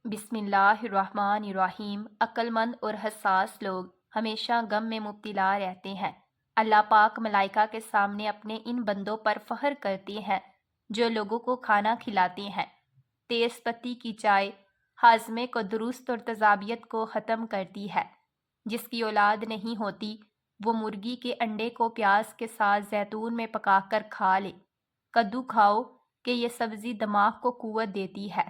بسم اللہ الرحمن الرحیم۔ عقل مند اور حساس لوگ ہمیشہ غم میں مبتلا رہتے ہیں۔ اللہ پاک ملائکہ کے سامنے اپنے ان بندوں پر فخر کرتے ہیں جو لوگوں کو کھانا کھلاتے ہیں۔ تیز پتی کی چائے ہاضمے کو درست اور تیزابیت کو ختم کرتی ہے۔ جس کی اولاد نہیں ہوتی وہ مرغی کے انڈے کو پیاز کے ساتھ زیتون میں پکا کر کھا لے۔ کدو کھاؤ کہ یہ سبزی دماغ کو قوت دیتی ہے۔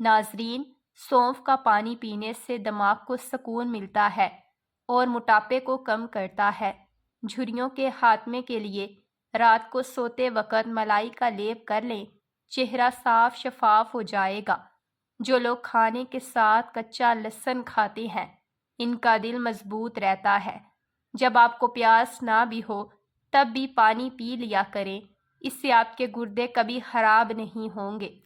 ناظرین، سونف کا پانی پینے سے دماغ کو سکون ملتا ہے اور موٹاپے کو کم کرتا ہے۔ جھریوں کے خاتمے کے لیے رات کو سوتے وقت ملائی کا لیپ کر لیں، چہرہ صاف شفاف ہو جائے گا۔ جو لوگ کھانے کے ساتھ کچا لہسن کھاتے ہیں ان کا دل مضبوط رہتا ہے۔ جب آپ کو پیاس نہ بھی ہو تب بھی پانی پی لیا کریں، اس سے آپ کے گردے کبھی خراب نہیں ہوں گے۔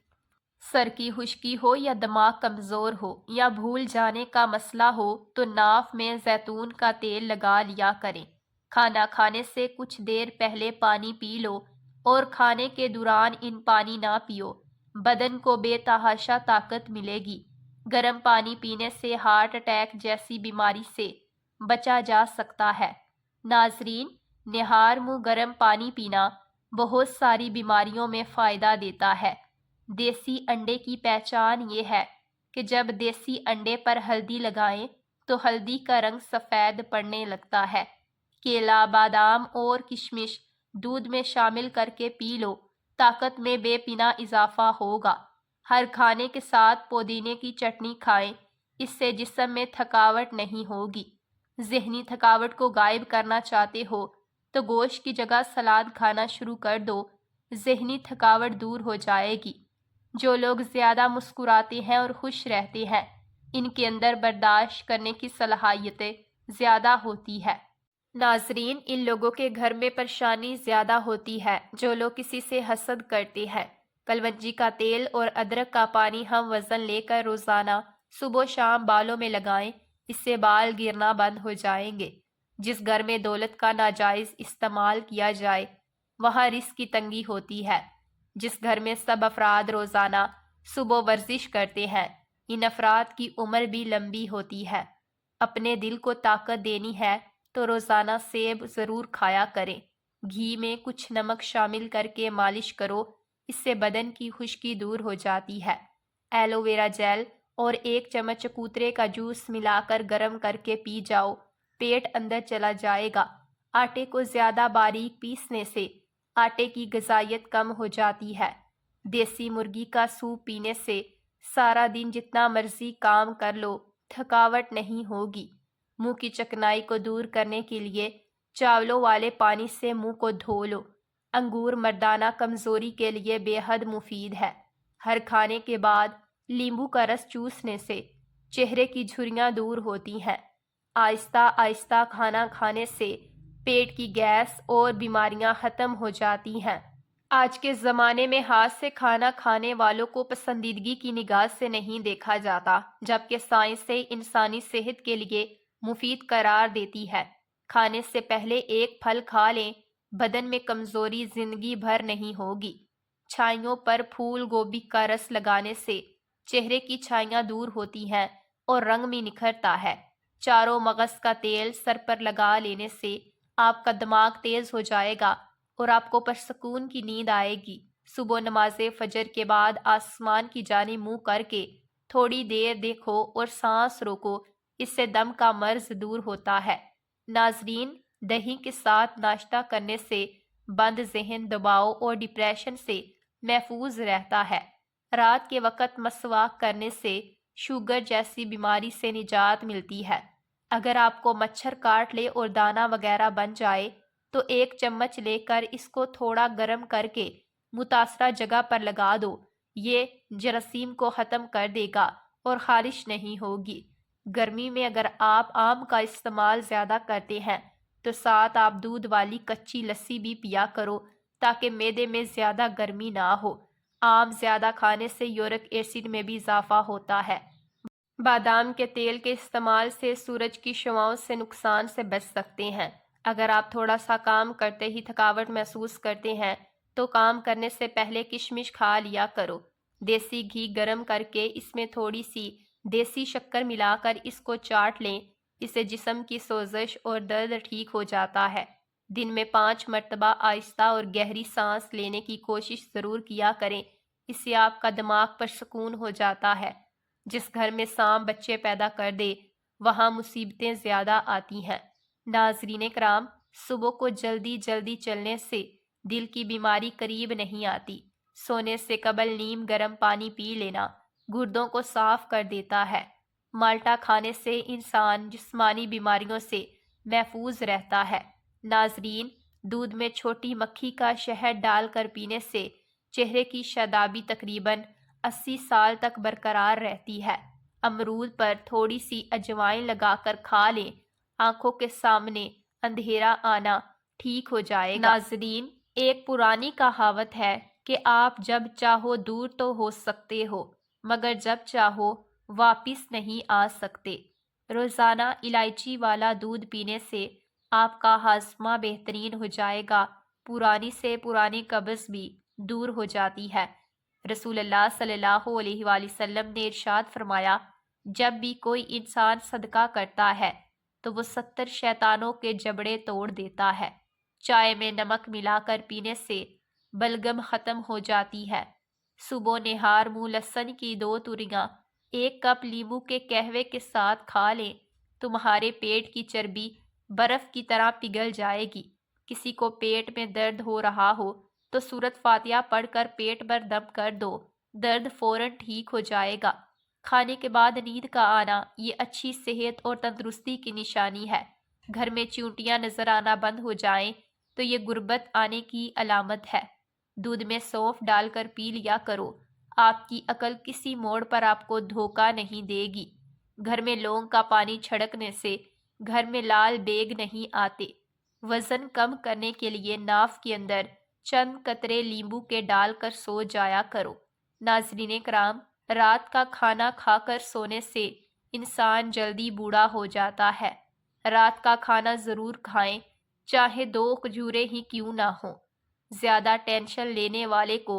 سر کی خشکی ہو یا دماغ کمزور ہو یا بھول جانے کا مسئلہ ہو تو ناف میں زیتون کا تیل لگا لیا کریں۔ کھانا کھانے سے کچھ دیر پہلے پانی پی لو اور کھانے کے دوران ان پانی نہ پیو، بدن کو بے تحاشا طاقت ملے گی۔ گرم پانی پینے سے ہارٹ اٹیک جیسی بیماری سے بچا جا سکتا ہے۔ ناظرین، نہار منہ گرم پانی پینا بہت ساری بیماریوں میں فائدہ دیتا ہے۔ دیسی انڈے کی پہچان یہ ہے کہ جب دیسی انڈے پر ہلدی لگائیں تو ہلدی کا رنگ سفید پڑنے لگتا ہے۔ کیلا، بادام اور کشمش دودھ میں شامل کر کے پی لو، طاقت میں بے پناہ اضافہ ہوگا۔ ہر کھانے کے ساتھ پودینے کی چٹنی کھائیں، اس سے جسم میں تھکاوٹ نہیں ہوگی۔ ذہنی تھکاوٹ کو غائب کرنا چاہتے ہو تو گوشت کی جگہ سلاد کھانا شروع کر دو، ذہنی تھکاوٹ دور ہو جائے گی۔ جو لوگ زیادہ مسکراتے ہیں اور خوش رہتے ہیں ان کے اندر برداشت کرنے کی صلاحیتیں زیادہ ہوتی ہے۔ ناظرین، ان لوگوں کے گھر میں پریشانی زیادہ ہوتی ہے جو لوگ کسی سے حسد کرتے ہیں۔ کلونجی کا تیل اور ادرک کا پانی ہم وزن لے کر روزانہ صبح و شام بالوں میں لگائیں، اس سے بال گرنا بند ہو جائیں گے۔ جس گھر میں دولت کا ناجائز استعمال کیا جائے وہاں رزق کی تنگی ہوتی ہے۔ جس گھر میں سب افراد روزانہ صبح ورزش کرتے ہیں ان افراد کی عمر بھی لمبی ہوتی ہے۔ اپنے دل کو طاقت دینی ہے تو روزانہ سیب ضرور کھایا کریں۔ گھی میں کچھ نمک شامل کر کے مالش کرو، اس سے بدن کی خشکی دور ہو جاتی ہے۔ ایلو ویرا جیل اور 1 چمچ چکوترے کا جوس ملا کر گرم کر کے پی جاؤ، پیٹ اندر چلا جائے گا۔ آٹے کو زیادہ باریک پیسنے سے آٹے کی غذائیت کم ہو جاتی ہے۔ دیسی مرغی کا سوپ پینے سے سارا دن جتنا مرضی کام کر لو تھکاوٹ نہیں ہوگی۔ منہ کی چکنائی کو دور کرنے کے لیے چاولوں والے پانی سے منہ کو دھو لو۔ انگور مردانہ کمزوری کے لیے بے حد مفید ہے۔ ہر کھانے کے بعد لیمبو کا رس چوسنے سے چہرے کی جھریاں دور ہوتی ہیں۔ آہستہ آہستہ کھانا کھانے سے پیٹ کی گیس اور بیماریاں ختم ہو جاتی ہیں۔ آج کے زمانے میں ہاتھ سے کھانا کھانے والوں کو پسندیدگی کی نگاہ سے نہیں دیکھا جاتا، جبکہ سائنس سے انسانی صحت کے لیے مفید قرار دیتی ہے۔ کھانے سے پہلے 1 پھل کھا لیں، بدن میں کمزوری زندگی بھر نہیں ہوگی۔ چھائیوں پر پھول گوبھی کا رس لگانے سے چہرے کی چھائیاں دور ہوتی ہیں اور رنگ بھی نکھرتا ہے۔ چاروں مغز کا تیل سر پر لگا لینے سے آپ کا دماغ تیز ہو جائے گا اور آپ کو پرسکون کی نیند آئے گی۔ صبح نماز فجر کے بعد آسمان کی جانب منہ کر کے تھوڑی دیر دیکھو اور سانس روکو، اس سے دم کا مرض دور ہوتا ہے۔ ناظرین، دہی کے ساتھ ناشتہ کرنے سے بند ذہن دباؤ اور ڈپریشن سے محفوظ رہتا ہے۔ رات کے وقت مسواک کرنے سے شوگر جیسی بیماری سے نجات ملتی ہے۔ اگر آپ کو مچھر کاٹ لے اور دانہ وغیرہ بن جائے تو 1 چمچ لے کر اس کو تھوڑا گرم کر کے متاثرہ جگہ پر لگا دو، یہ جراثیم کو ختم کر دے گا اور خارش نہیں ہوگی۔ گرمی میں اگر آپ آم کا استعمال زیادہ کرتے ہیں تو ساتھ آپ دودھ والی کچی لسی بھی پیا کرو تاکہ معدے میں زیادہ گرمی نہ ہو۔ آم زیادہ کھانے سے یورک ایسڈ میں بھی اضافہ ہوتا ہے۔ بادام کے تیل کے استعمال سے سورج کی شعاؤں سے نقصان سے بچ سکتے ہیں۔ اگر آپ تھوڑا سا کام کرتے ہی تھکاوٹ محسوس کرتے ہیں تو کام کرنے سے پہلے کشمش کھا لیا کرو۔ دیسی گھی گرم کر کے اس میں تھوڑی سی دیسی شکر ملا کر اس کو چاٹ لیں، اس سے جسم کی سوزش اور درد ٹھیک ہو جاتا ہے۔ دن میں 5 مرتبہ آہستہ اور گہری سانس لینے کی کوشش ضرور کیا کریں، اس سے آپ کا دماغ پر سکون ہو جاتا ہے۔ جس گھر میں سانپ بچے پیدا کر دے وہاں مصیبتیں زیادہ آتی ہیں۔ ناظرین کرام، صبح کو جلدی جلدی چلنے سے دل کی بیماری قریب نہیں آتی۔ سونے سے قبل نیم گرم پانی پی لینا گردوں کو صاف کر دیتا ہے۔ مالٹا کھانے سے انسان جسمانی بیماریوں سے محفوظ رہتا ہے۔ ناظرین، دودھ میں چھوٹی مکھی کا شہد ڈال کر پینے سے چہرے کی شادابی تقریباً 80 سال تک برقرار رہتی ہے۔ امرود پر تھوڑی سی اجوائن لگا کر کھا لیں، آنکھوں کے سامنے اندھیرا آنا ٹھیک ہو جائے گا۔ ناظرین، ایک پرانی کہاوت ہے کہ آپ جب چاہو دور تو ہو سکتے ہو مگر جب چاہو واپس نہیں آ سکتے۔ روزانہ الائچی والا دودھ پینے سے آپ کا ہاضمہ بہترین ہو جائے گا، پرانی سے پرانی قبض بھی دور ہو جاتی ہے۔ رسول اللہ صلی اللہ علیہ وآلہ وسلم نے ارشاد فرمایا، جب بھی کوئی انسان صدقہ کرتا ہے تو وہ 70 شیطانوں کے جبڑے توڑ دیتا ہے۔ چائے میں نمک ملا کر پینے سے بلغم ختم ہو جاتی ہے۔ صبح نہار منہ لہسن کی 2 توریاں 1 کپ لیموں کے قہوے کے ساتھ کھا لیں، تمہارے پیٹ کی چربی برف کی طرح پگھل جائے گی۔ کسی کو پیٹ میں درد ہو رہا ہو تو سورۃ فاتحہ پڑھ کر پیٹ پر دم کر دو، درد فوراً ٹھیک ہو جائے گا۔ کھانے کے بعد نیند کا آنا یہ اچھی صحت اور تندرستی کی نشانی ہے۔ گھر میں چیونٹیاں نظر آنا بند ہو جائیں تو یہ غربت آنے کی علامت ہے۔ دودھ میں سونف ڈال کر پی لیا کرو، آپ کی عقل کسی موڑ پر آپ کو دھوکہ نہیں دے گی۔ گھر میں لونگ کا پانی چھڑکنے سے گھر میں لال بیگ نہیں آتے۔ وزن کم کرنے کے لیے ناف کے اندر چند قطرے لیمبو کے ڈال کر سو جایا کرو۔ ناظرین کرام، رات کا کھانا کھا کر سونے سے انسان جلدی بوڑھا ہو جاتا ہے۔ رات کا کھانا ضرور کھائیں، چاہے 2 کھجوریں ہی کیوں نہ ہوں۔ زیادہ ٹینشن لینے والے کو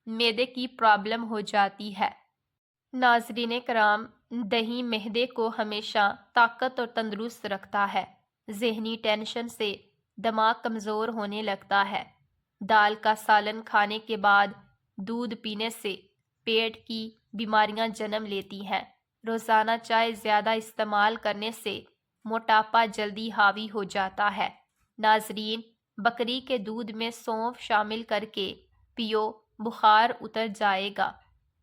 معدے کی پرابلم ہو جاتی ہے۔ ناظرین کرام، دہی معدے کو ہمیشہ طاقت اور تندرست رکھتا ہے۔ ذہنی ٹینشن سے دماغ کمزور ہونے لگتا ہے۔ دال کا سالن کھانے کے بعد دودھ پینے سے پیٹ کی بیماریاں جنم لیتی ہیں۔ روزانہ چائے زیادہ استعمال کرنے سے موٹاپا جلدی حاوی ہو جاتا ہے۔ ناظرین، بکری کے دودھ میں سونف شامل کر کے پیو، بخار اتر جائے گا۔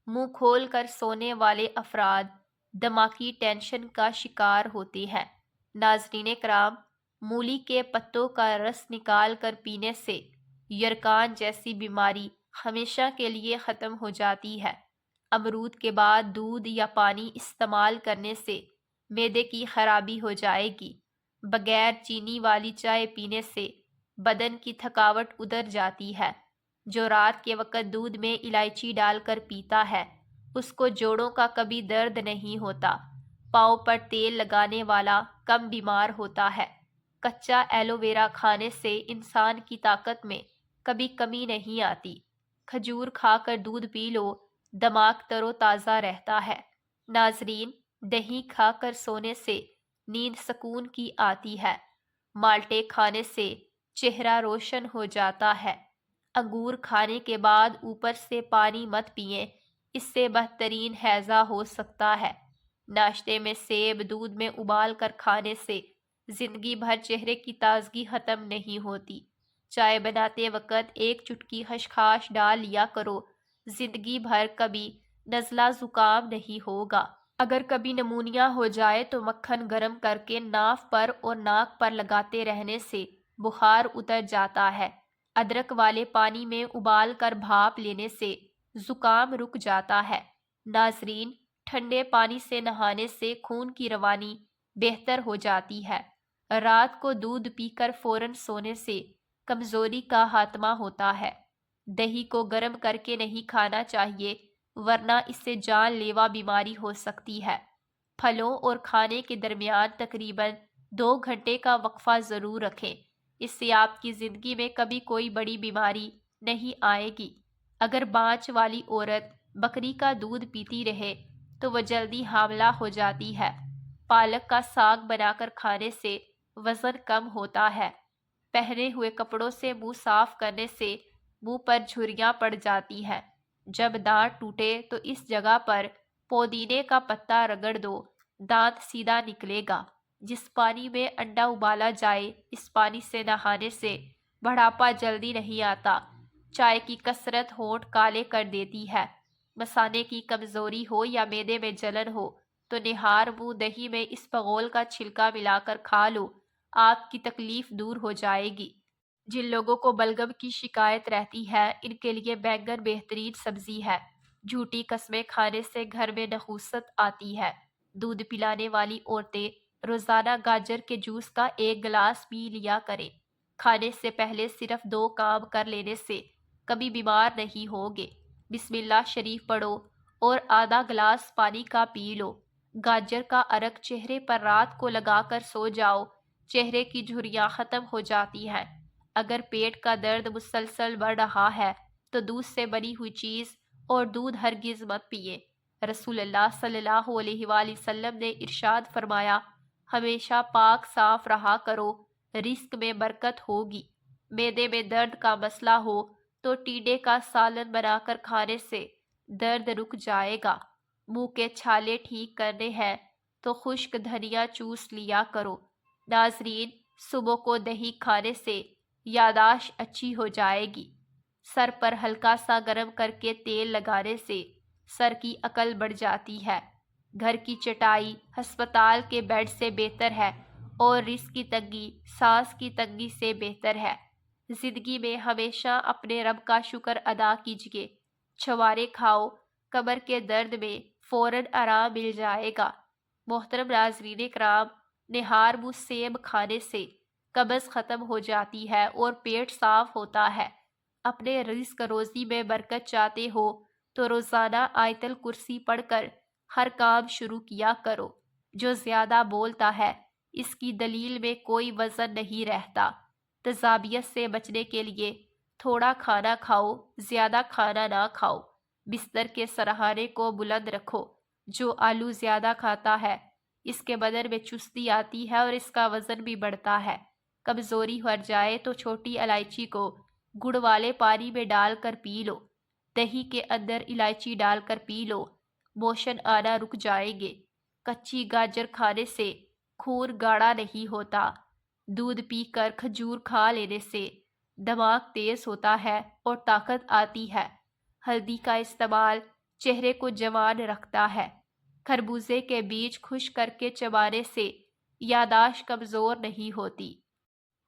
منہ کھول کر سونے والے افراد دماغی ٹینشن کا شکار ہوتے ہیں۔ ناظرین کرام، مولی کے پتوں کا رس نکال کر پینے سے یرکان جیسی بیماری ہمیشہ کے لیے ختم ہو جاتی ہے۔ امرود کے بعد دودھ یا پانی استعمال کرنے سے معدے کی خرابی ہو جائے گی۔ بغیر چینی والی چائے پینے سے بدن کی تھکاوٹ اتر جاتی ہے۔ جو رات کے وقت دودھ میں الائچی ڈال کر پیتا ہے اس کو جوڑوں کا کبھی درد نہیں ہوتا۔ پاؤں پر تیل لگانے والا کم بیمار ہوتا ہے۔ کچا ایلو ویرا کھانے سے انسان کی طاقت میں کبھی کمی نہیں آتی۔ کھجور کھا کر دودھ پی لو، دماغ تر و تازہ رہتا ہے۔ ناظرین، دہی کھا کر سونے سے نیند سکون کی آتی ہے۔ مالٹے کھانے سے چہرہ روشن ہو جاتا ہے۔ انگور کھانے کے بعد اوپر سے پانی مت پئیں، اس سے بہترین ہیضہ ہو سکتا ہے۔ ناشتے میں سیب دودھ میں ابال کر کھانے سے زندگی بھر چہرے کی تازگی ختم نہیں ہوتی۔ چائے بناتے وقت 1 چٹکی خسخاش ڈال لیا کرو، زندگی بھر کبھی نزلہ زکام نہیں ہوگا۔ اگر کبھی نمونیا ہو جائے تو مکھن گرم کر کے ناف پر اور ناک پر لگاتے رہنے سے بخار اتر جاتا ہے۔ ادرک والے پانی میں ابال کر بھاپ لینے سے زکام رک جاتا ہے۔ ناظرین، ٹھنڈے پانی سے نہانے سے خون کی روانی بہتر ہو جاتی ہے۔ رات کو دودھ پی کر فوراً سونے سے کمزوری کا خاتمہ ہوتا ہے۔ دہی کو گرم کر کے نہیں کھانا چاہیے ورنہ اس سے جان لیوا بیماری ہو سکتی ہے۔ پھلوں اور کھانے کے درمیان تقریباً 2 گھنٹے کا وقفہ ضرور رکھیں، اس سے آپ کی زندگی میں کبھی کوئی بڑی بیماری نہیں آئے گی۔ اگر بانچ والی عورت بکری کا دودھ پیتی رہے تو وہ جلدی حاملہ ہو جاتی ہے۔ پالک کا ساگ بنا کر کھانے سے وزن کم ہوتا ہے۔ پہنے ہوئے کپڑوں سے منہ صاف کرنے سے منہ پر جھریاں پڑ جاتی ہیں۔ جب دانت ٹوٹے تو اس جگہ پر پودینے کا پتا رگڑ دو، دانت سیدھا نکلے گا۔ جس پانی میں انڈا ابالا جائے اس پانی سے نہانے سے بڑھاپا جلدی نہیں آتا۔ چائے کی کثرت ہونٹ کالے کر دیتی ہے۔ مثانے کی کمزوری ہو یا معدے میں جلن ہو تو نہار منہ دہی میں اسپغول کا چھلکا ملا کر کھا لو، آپ کی تکلیف دور ہو جائے گی۔ جن لوگوں کو بلغم کی شکایت رہتی ہے ان کے لیے بینگن بہترین سبزی ہے۔ جھوٹی قسمیں کھانے سے گھر میں نحوست آتی ہے۔ دودھ پلانے والی عورتیں روزانہ گاجر کے جوس کا 1 گلاس پی لیا کریں۔ کھانے سے پہلے صرف 2 کام کر لینے سے کبھی بیمار نہیں ہوگے۔ بسم اللہ شریف پڑھو اور آدھا گلاس پانی کا پی لو۔ گاجر کا عرق چہرے پر رات کو لگا کر سو جاؤ، چہرے کی جھریاں ختم ہو جاتی ہیں۔ اگر پیٹ کا درد مسلسل بڑھ رہا ہے تو دودھ سے بنی ہوئی چیز اور دودھ ہرگز مت پیے۔ رسول اللہ صلی اللہ علیہ وآلہ وسلم نے ارشاد فرمایا، ہمیشہ پاک صاف رہا کرو، رزق میں برکت ہوگی۔ معدے میں درد کا مسئلہ ہو تو ٹینڈے کا سالن بنا کر کھانے سے درد رک جائے گا۔ منہ کے چھالے ٹھیک کرنے ہیں تو خشک دھنیا چوس لیا کرو۔ ناظرین، صبح کو دہی کھانے سے یادداشت اچھی ہو جائے گی۔ سر پر ہلکا سا گرم کر کے تیل لگانے سے سر کی عقل بڑھ جاتی ہے۔ گھر کی چٹائی ہسپتال کے بیڈ سے بہتر ہے اور رزق کی تنگی سانس کی تنگی سے بہتر ہے۔ زندگی میں ہمیشہ اپنے رب کا شکر ادا کیجیے۔ چھوارے کھاؤ، کمر کے درد میں فوراً آرام مل جائے گا۔ محترم ناظرین کرام، نہار منہ سیب کھانے سے قبض ختم ہو جاتی ہے اور پیٹ صاف ہوتا ہے۔ اپنے رزق روزی میں برکت چاہتے ہو تو روزانہ آیت الکرسی پڑھ کر ہر کام شروع کیا کرو۔ جو زیادہ بولتا ہے اس کی دلیل میں کوئی وزن نہیں رہتا۔ تیزابیت سے بچنے کے لیے تھوڑا کھانا کھاؤ، زیادہ کھانا نہ کھاؤ۔ بستر کے سرہانے کو بلند رکھو۔ جو آلو زیادہ کھاتا ہے اس کے بدن میں چستی آتی ہے اور اس کا وزن بھی بڑھتا ہے۔ کمزوری ہٹ جائے تو چھوٹی الائچی کو گڑ والے پانی میں ڈال کر پی لو۔ دہی کے اندر الائچی ڈال کر پی لو، موشن آنا رک جائیں گے۔ کچی گاجر کھانے سے خون گاڑھا نہیں ہوتا۔ دودھ پی کر کھجور کھا لینے سے دماغ تیز ہوتا ہے اور طاقت آتی ہے۔ ہلدی کا استعمال چہرے کو جوان رکھتا ہے۔ خربوزے کے بیج خشک کر کے چبانے سے یادداشت کمزور نہیں ہوتی۔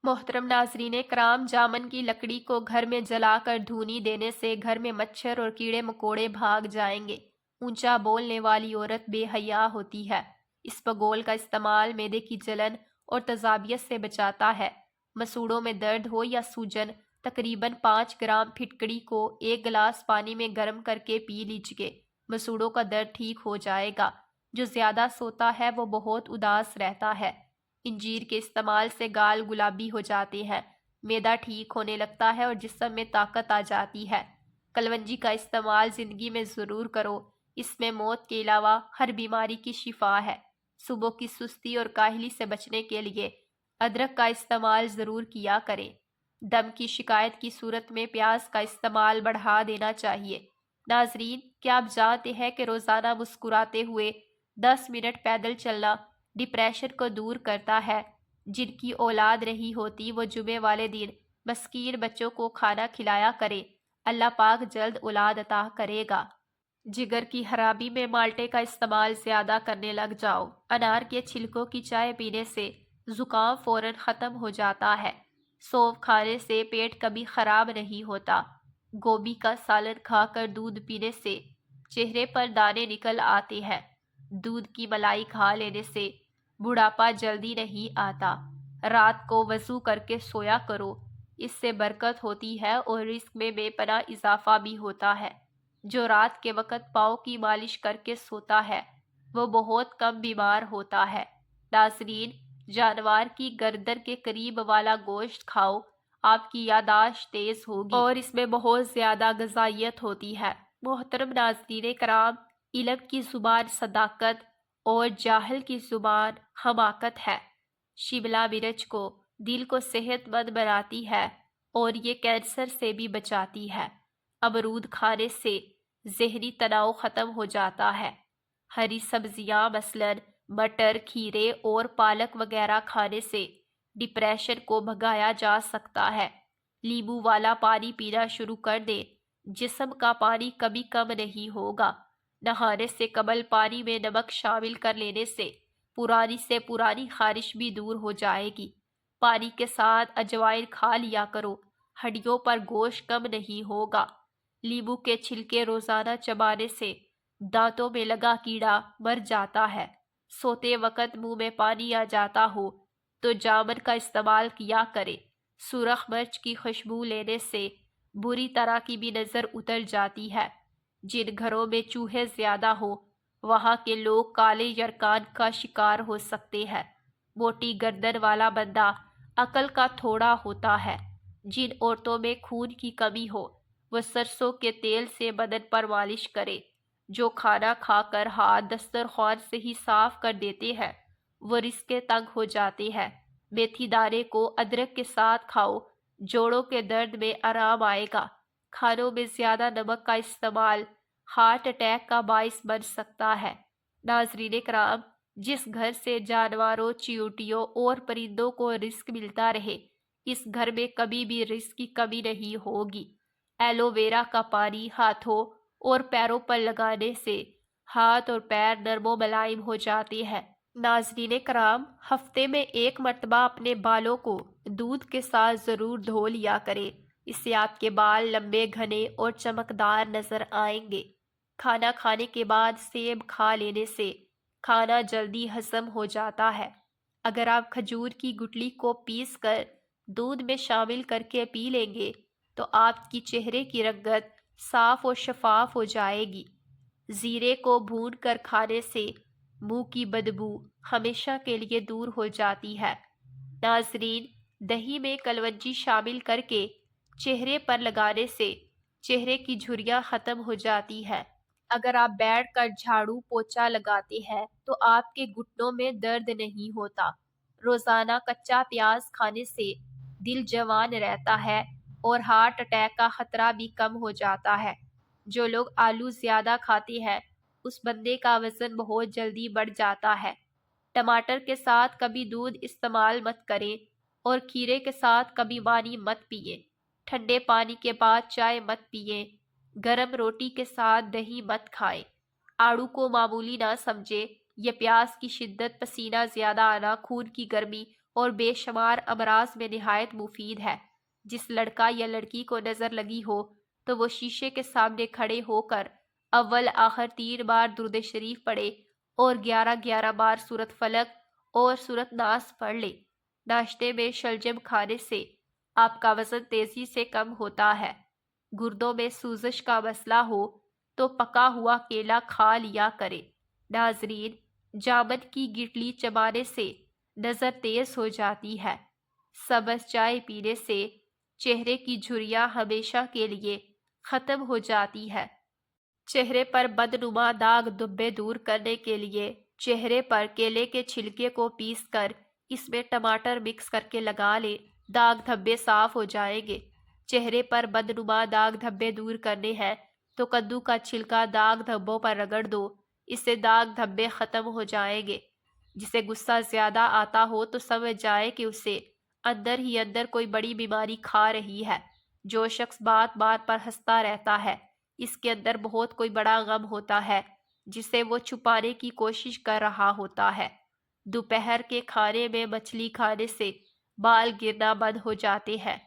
محترم ناظرین کرام، جامن کی لکڑی کو گھر میں جلا کر دھونی دینے سے گھر میں مچھر اور کیڑے مکوڑے بھاگ جائیں گے۔ اونچا بولنے والی عورت بے حیا ہوتی ہے۔ اسپغول کا استعمال معدے کی جلن اور تیزابیت سے بچاتا ہے۔ مسوڑوں میں درد ہو یا سوجن، تقریباً 5 گرام پھٹکڑی کو 1 گلاس پانی میں گرم کر کے پی لیجیے۔ مسوڑوں کا درد ٹھیک ہو جائے گا۔ جو زیادہ سوتا ہے وہ بہت اداس رہتا ہے۔ انجیر کے استعمال سے گال گلابی ہو جاتے ہیں، معدہ ٹھیک ہونے لگتا ہے اور جسم میں طاقت آ جاتی ہے۔ کلونجی کا استعمال زندگی میں ضرور کرو، اس میں موت کے علاوہ ہر بیماری کی شفا ہے۔ صبح کی سستی اور کاہلی سے بچنے کے لیے ادرک کا استعمال ضرور کیا کریں۔ دم کی شکایت کی صورت میں پیاز کا استعمال بڑھا دینا چاہیے۔ ناظرین، کیا آپ جانتے ہیں کہ روزانہ مسکراتے ہوئے 10 منٹ پیدل چلنا ڈپریشن کو دور کرتا ہے؟ جن کی اولاد نہیں ہوتی وہ جمعے والے دن مسکین بچوں کو کھانا کھلایا کرے، اللہ پاک جلد اولاد عطا کرے گا۔ جگر کی خرابی میں مالٹے کا استعمال زیادہ کرنے لگ جاؤ۔ انار کے چھلکوں کی چائے پینے سے زکام فوراً ختم ہو جاتا ہے۔ سونف کھانے سے پیٹ کبھی خراب نہیں ہوتا۔ گوبھی کا سالن کھا کر دودھ پینے سے چہرے پر دانے نکل آتے ہیں۔ دودھ کی ملائی کھا لینے سے بڑھاپا جلدی نہیں آتا۔ رات کو وضو کر کے سویا کرو، اس سے برکت ہوتی ہے اور رزق میں بے پناہ اضافہ بھی ہوتا ہے۔ جو رات کے وقت پاؤں کی مالش کر کے سوتا ہے وہ بہت کم بیمار ہوتا ہے۔ ناظرین، جانور کی گردن کے قریب والا گوشت کھاؤ، آپ کی یادداشت تیز ہوگی اور اس میں بہت زیادہ غذائیت ہوتی ہے۔ محترم ناظرین کرام، علم کی زبان صداقت اور جاہل کی زبان حماقت ہے۔ شملہ مرچ کو دل کو صحت مند بناتی ہے اور یہ کینسر سے بھی بچاتی ہے۔ امرود کھانے سے ذہنی تناؤ ختم ہو جاتا ہے۔ ہری سبزیاں مثلاً مٹر، کھیرے اور پالک وغیرہ کھانے سے ڈپریشن کو بھگایا جا سکتا ہے۔ لیموں والا پانی پینا شروع کر دیں، جسم کا پانی کبھی کم نہیں ہوگا۔ نہانے سے قبل پانی میں نمک شامل کر لینے سے پرانی خارش بھی دور ہو جائے گی۔ پانی کے ساتھ اجوائن کھا لیا کرو، ہڈیوں پر گوشت کم نہیں ہوگا۔ لیموں کے چھلکے روزانہ چبانے سے دانتوں میں لگا کیڑا مر جاتا ہے۔ سوتے وقت منہ میں پانی آ جاتا ہو تو جامن کا استعمال کیا کرے۔ سرخ مرچ کی خوشبو لینے سے بری طرح کی بھی نظر اتر جاتی ہے۔ جن گھروں میں چوہے زیادہ ہو وہاں کے لوگ کالے یرکان کا شکار ہو سکتے ہیں۔ موٹی گردن والا بندہ عقل کا تھوڑا ہوتا ہے۔ جن عورتوں میں خون کی کمی ہو وہ سرسوں کے تیل سے بدن پر مالش کرے۔ جو کھانا کھا کر ہاتھ دسترخوان سے ہی صاف کر دیتے ہیں وہ رزق تنگ ہو جاتے ہیں۔ میتھی دانے کو ادرک کے ساتھ کھاؤ، جوڑوں کے درد میں آرام آئے گا۔ کھانوں میں زیادہ نمک کا استعمال ہارٹ اٹیک کا باعث بن سکتا ہے۔ ناظرین کرام، جس گھر سے جانوروں، چیونٹیوں اور پرندوں کو رزق ملتا رہے اس گھر میں کبھی بھی رزق کی کمی نہیں ہوگی۔ ایلو ویرا کا پانی ہاتھوں اور پیروں پر لگانے سے ہاتھ اور پیر نرم و ملائم ہو جاتے ہیں۔ ناظرین کرام، ہفتے میں ایک مرتبہ اپنے بالوں کو دودھ کے ساتھ ضرور دھو لیا کریں، اس سے آپ کے بال لمبے، گھنے اور چمکدار نظر آئیں گے۔ کھانا کھانے کے بعد سیب کھا لینے سے کھانا جلدی ہضم ہو جاتا ہے۔ اگر آپ کھجور کی گٹلی کو پیس کر دودھ میں شامل کر کے پی لیں گے تو آپ کی چہرے کی رنگت صاف اور شفاف ہو جائے گی۔ زیرے کو بھون کر کھانے سے منہ کی بدبو ہمیشہ کے لیے دور ہو جاتی ہے۔ ناظرین، دہی میں کلونجی شامل کر کے چہرے پر لگانے سے چہرے کی جھریاں ختم ہو جاتی ہے۔ اگر آپ بیٹھ کر جھاڑو پوچھا لگاتے ہیں تو آپ کے گھٹنوں میں درد نہیں ہوتا۔ روزانہ کچا پیاز کھانے سے دل جوان رہتا ہے اور ہارٹ اٹیک کا خطرہ بھی کم ہو جاتا ہے۔ جو لوگ آلو زیادہ کھاتے ہیں اس بندے کا وزن بہت جلدی بڑھ جاتا ہے۔ ٹماٹر کے ساتھ کبھی دودھ استعمال مت کریں اور کھیرے کے ساتھ کبھی پانی مت پیئیں۔ ٹھنڈے پانی کے بعد چائے مت پیئیں۔ گرم روٹی کے ساتھ دہی مت کھائیں۔ آڑو کو معمولی نہ سمجھیں، یہ پیاس کی شدت، پسینہ زیادہ آنا، خون کی گرمی اور بے شمار امراض میں نہایت مفید ہے۔ جس لڑکا یا لڑکی کو نظر لگی ہو تو وہ شیشے کے سامنے کھڑے ہو کر اول آخر 3 بار درود شریف پڑھے اور 11 بار سورۃ فلق اور سورۃ ناس پڑھ لے۔ ناشتے میں شلجم کھانے سے آپ کا وزن تیزی سے کم ہوتا ہے۔ گردوں میں سوزش کا مسئلہ ہو تو پکا ہوا کیلا کھا لیا کرے۔ ناظرین، جامن کی گٹلی چبانے سے نظر تیز ہو جاتی ہے۔ سبز چائے پینے سے چہرے کی جھریاں ہمیشہ کے لیے ختم ہو جاتی ہے۔ چہرے پر بدنما داغ دھبے دور کرنے کے لیے چہرے پر کیلے کے چھلکے کو پیس کر اس میں ٹماٹر مکس کر کے لگا لیں، داغ دھبے صاف ہو جائیں گے۔ چہرے پر بدنما داغ دھبے دور کرنے ہیں تو کدو کا چھلکا داغ دھبوں پر رگڑ دو، اس سے داغ دھبے ختم ہو جائیں گے۔ جسے غصہ زیادہ آتا ہو تو سمجھ جائے کہ اسے اندر ہی اندر کوئی بڑی بیماری کھا رہی ہے۔ جو شخص بات بات پر ہنستا رہتا ہے اس کے اندر بہت کوئی بڑا غم ہوتا ہے جسے وہ چھپانے کی کوشش کر رہا ہوتا ہے۔ دوپہر کے کھانے میں مچھلی کھانے سے بال گرنا بند ہو جاتے ہیں۔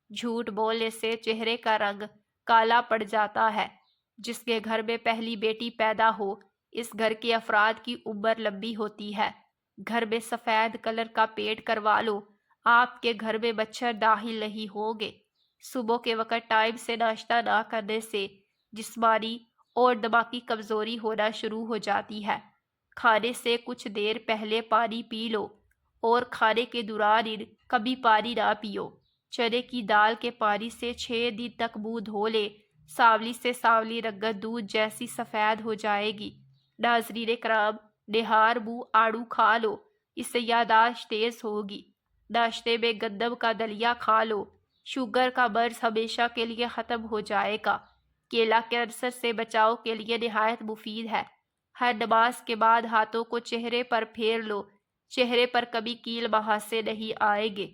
جھوٹ بولنے سے چہرے کا رنگ کالا پڑ جاتا ہے۔ جس کے گھر میں پہلی بیٹی پیدا ہو اس گھر کے افراد کی عمر لمبی ہوتی ہے۔ گھر میں سفید کلر کا پینٹ کروا لو، آپ کے گھر میں مچھر داخل نہیں ہوں گے۔ صبح کے وقت ٹائم سے ناشتہ نہ کرنے سے جسمانی اور دماغی کمزوری ہونا شروع ہو جاتی ہے۔ کھانے سے کچھ دیر پہلے پانی پی لو اور کھانے کے دوران کبھی پانی نہ پیو۔ چنے کی دال کے پانی سے 6 دن تک منہ دھو لے، سانولی سے سانولی رگت دودھ جیسی سفید ہو جائے گی۔ ناظرین کرام، نہار منہ آڑو کھا لو، اس سے یادداشت تیز ہوگی۔ ناشتے میں گندم کا دلیا کھا لو، شوگر کا مرض ہمیشہ کے لیے ختم ہو جائے گا۔ کیلا کینسر سے بچاؤ کے لیے نہایت مفید ہے۔ ہر نماز کے بعد ہاتھوں کو چہرے پر پھیر لو، چہرے پر کبھی کیل مہاسے نہیں آئیں گے۔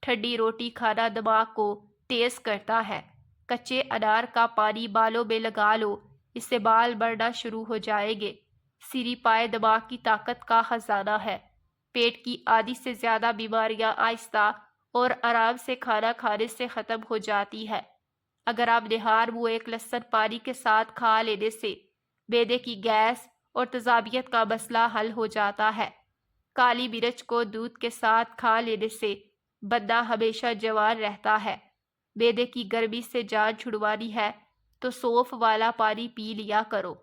ٹھنڈی روٹی کھانا دماغ کو تیز کرتا ہے۔ کچے انار کا پانی بالوں میں لگا لو، اس سے بال بڑھنا شروع ہو جائیں گے۔ سری پائے دماغ کی طاقت کا خزانہ ہے۔ پیٹ کی آدھی سے زیادہ بیماریاں آہستہ اور آرام سے کھانا کھانے سے ختم ہو جاتی ہے۔ اگر آپ نہار منہ ایک لہسن پانی کے ساتھ کھا لینے سے معدے کی گیس اور تیزابیت کا مسئلہ حل ہو جاتا ہے۔ کالی مرچ کو دودھ کے ساتھ کھا لینے سے بندہ ہمیشہ جوان رہتا ہے۔ معدے کی گرمی سے جان چھڑوانی ہے تو سونف والا پانی پی لیا کرو۔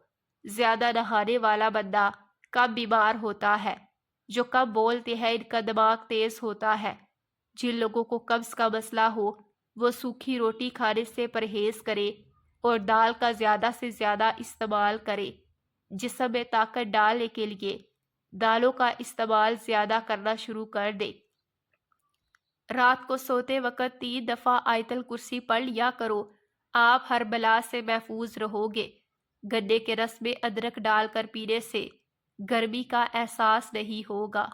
زیادہ نہانے والا بندہ کم بیمار ہوتا ہے۔ جو کم بولتے ہیں ان کا دماغ تیز ہوتا ہے۔ جن لوگوں کو قبض کا مسئلہ ہو وہ سوکھی روٹی کھانے سے پرہیز کرے اور دال کا زیادہ سے زیادہ استعمال کرے۔ جسم میں طاقت ڈالنے کے لیے دالوں کا استعمال زیادہ کرنا شروع کر دے۔ رات کو سوتے وقت 3 دفعہ آیت الکرسی پڑھ لیا کرو، آپ ہر بلا سے محفوظ رہو گے۔ گنے کے رس میں ادرک ڈال کر پینے سے گرمی کا احساس نہیں ہوگا۔